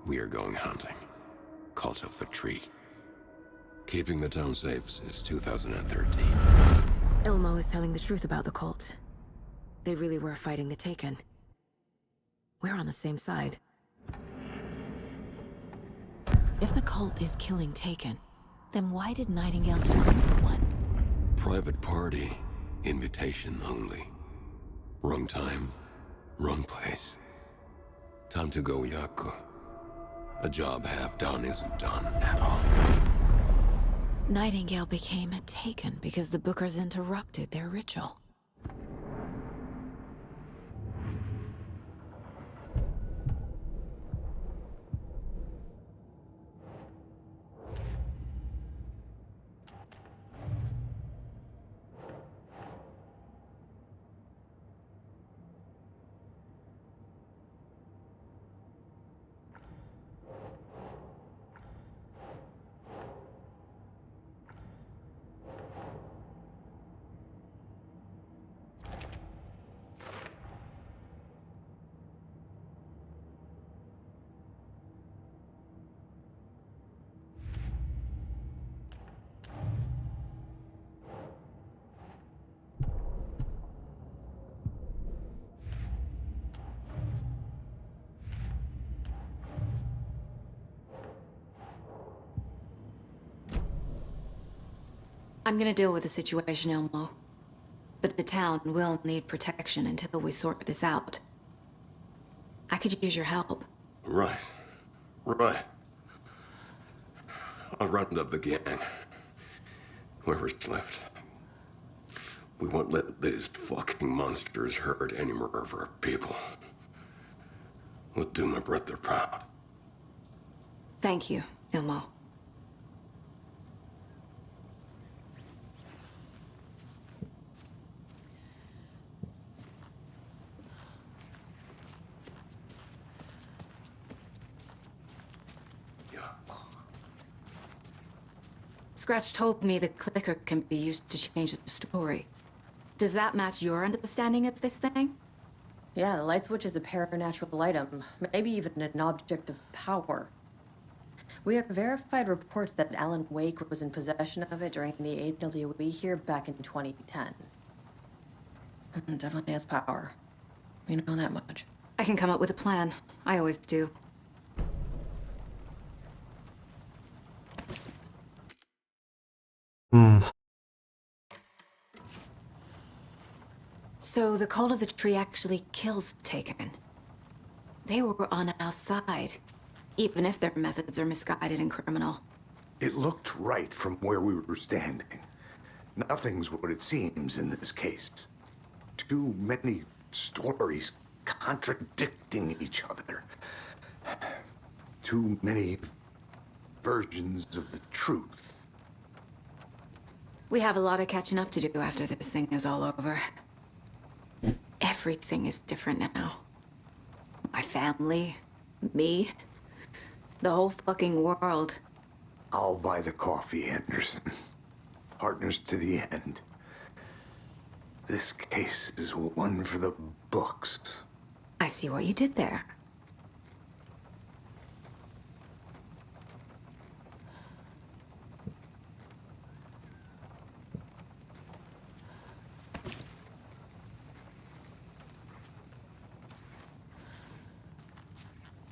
We are going hunting. Cult of the Tree. Keeping the town safe since 2013. Ilmo is telling the truth about the cult. They really were fighting the Taken. We're on the same side. If the cult is killing Taken, then why did Nightingale turn into one? Private party. Invitation only. Wrong time, wrong place. Time to go, Yako. A job half done isn't done at all. Nightingale became a Taken because the Bookers interrupted their ritual. I'm gonna deal with the situation, Ilmo. But the town will need protection until we sort this out. I could use your help. Right. Right. I'll round up the gang. Whoever's left. We won't let these fucking monsters hurt any more of our people. We'll do my brother proud. Thank you, Ilmo. Scratch told me the clicker can be used to change the story. Does that match your understanding of this thing? Yeah, the light switch is a paranatural item, maybe even an object of power. We have verified reports that Alan Wake was in possession of it during the AWE here back in 2010. Definitely has power. You know that much. I can come up with a plan. I always do. So the call of the tree actually kills Taken. They were on our side, even if their methods are misguided and criminal. It looked right from where we were standing. Nothing's what it seems in this case. Too many stories contradicting each other. Too many versions of the truth. We have a lot of catching up to do after this thing is all over. Everything is different now. My family, me, the whole fucking world. I'll buy the coffee, Anderson. Partners to the end. This case is one for the books. I see what you did there.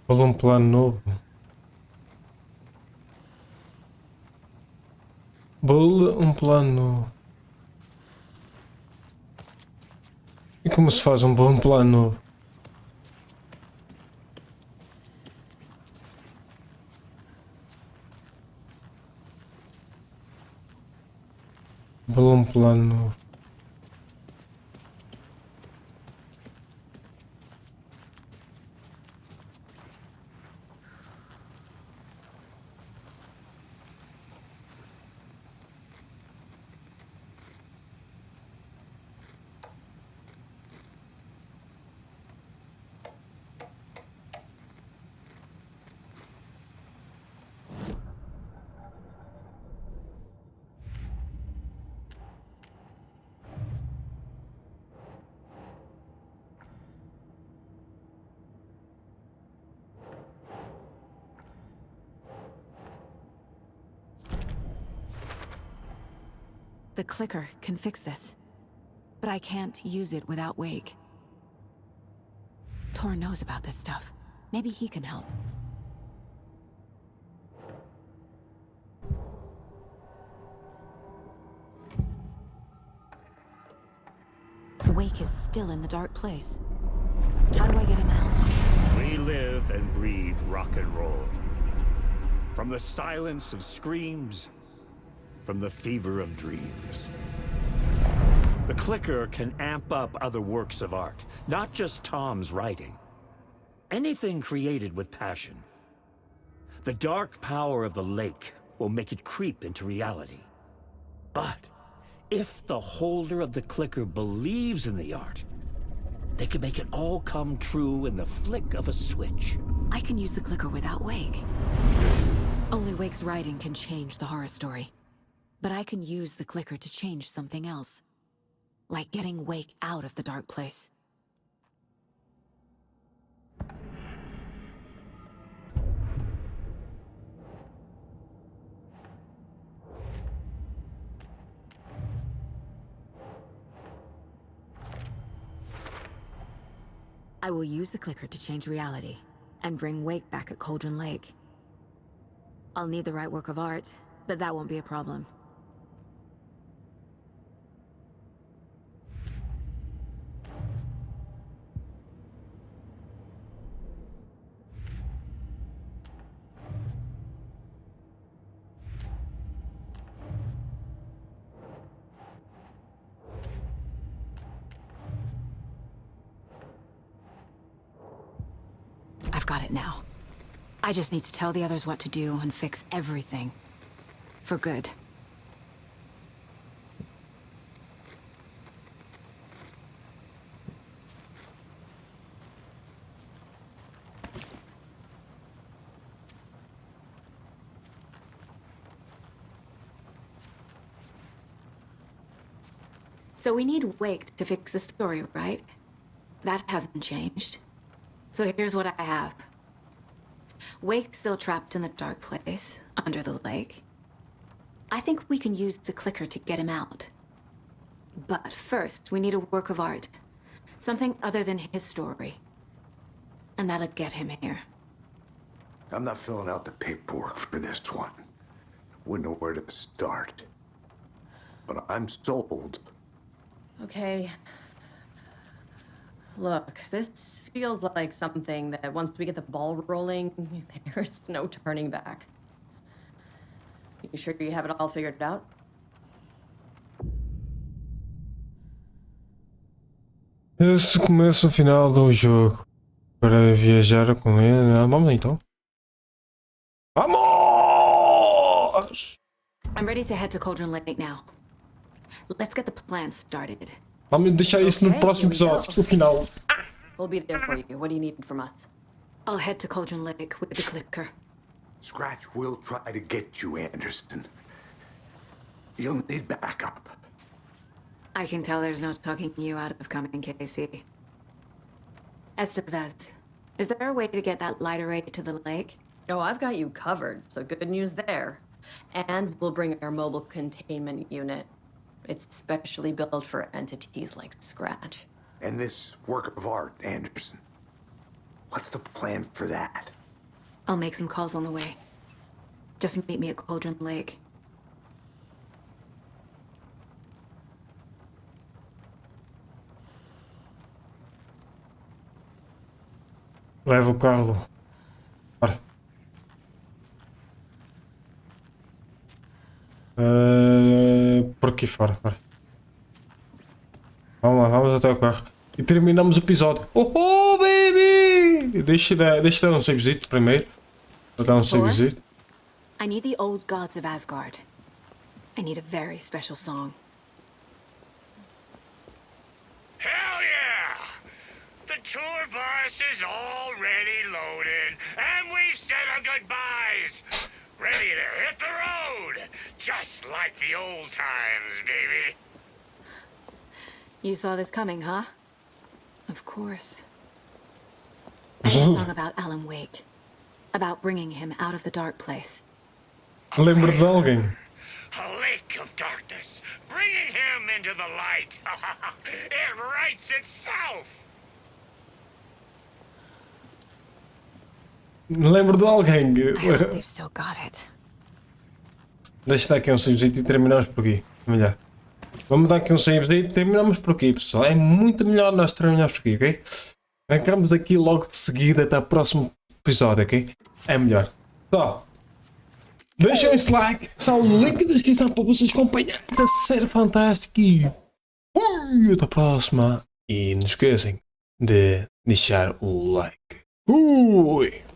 Fala um plano novo. Bula um plano novo. E como se faz um bom plano novo? Bula um plano novo. The clicker can fix this, but I can't use it without Wake. Tor knows about this stuff. Maybe he can help. Wake is still in the dark place. How do I get him out? We live and breathe rock and roll. From the silence of screams, from the fever of dreams. The clicker can amp up other works of art, not just Tom's writing. Anything created with passion. The dark power of the lake will make it creep into reality. But if the holder of the clicker believes in the art, they can make it all come true in the flick of a switch. I can use the clicker without Wake. Only Wake's writing can change the horror story. But I can use the clicker to change something else. Like getting Wake out of the dark place. I will use the clicker to change reality and bring Wake back at Cauldron Lake. I'll need the right work of art, but that won't be a problem. got it now. I just need to tell the others what to do and fix everything. For good. So we need Wake to fix the story, right? That hasn't changed. So here's what I have. Wake's still trapped in the dark place, under the lake. I think we can use the clicker to get him out. But first, we need a work of art. Something other than his story. And that'll get him here. I'm not filling out the paperwork for this one. Wouldn't know where to start. But I'm sold. Okay. Look, this feels like something that once we get the ball rolling, there's no turning back. You sure you have it all figured out? Esse começa o final do jogo. Para viajar com ele. Vamos então. Vamos! I'm ready to head to Cauldron Lake now. Let's get the plan started. Vamos deixar isso no próximo episódio, no final. We'll be there for you. What do you need from us? I'll head to Cauldron Lake with the clicker. Scratch will try to get you, Anderson. You'll need backup. I can tell there's no talking you out of coming, Casey. Estevez, is there a way to get that light array to the lake? Oh, I've got you covered, so good news there. And we'll bring our mobile containment unit. It's specially built for entities like Scratch. And this work of art, Anderson. What's the plan for that? I'll make some calls on the way. Just meet me at Cauldron Lake. Leva o carro. Bora. Por aqui fora. Bora. Vamos lá, vamos até o carro. E terminamos o episódio. Oh, baby! Deixa dar um savezito primeiro. Vou dar um savezito. I need the old gods of Asgard. I need a very special song. Hell yeah! The tour bus is already loaded, and we've said our goodbyes. Ready to hit the road, just like the old times, baby. You saw this coming, huh? Of course. I have a song about Alan Wake. About bringing him out of the dark place. Lembro de alguém. A lake of darkness, bringing him into the light. It writes itself. Lembro de alguém. I hope they've still got it. Deixa dar aqui um savezito e terminamos por aqui. Melhor. Vamos dar aqui um savezito e terminamos por aqui, pessoal. É muito melhor nós terminarmos por aqui, ok? Ficamos aqui logo de seguida até o próximo episódio, ok? É melhor. Só. Deixem esse like, só o link da descrição para vocês acompanharem a série fantástica. Ui, até a próxima. E não esquecem de deixar o like. Ui!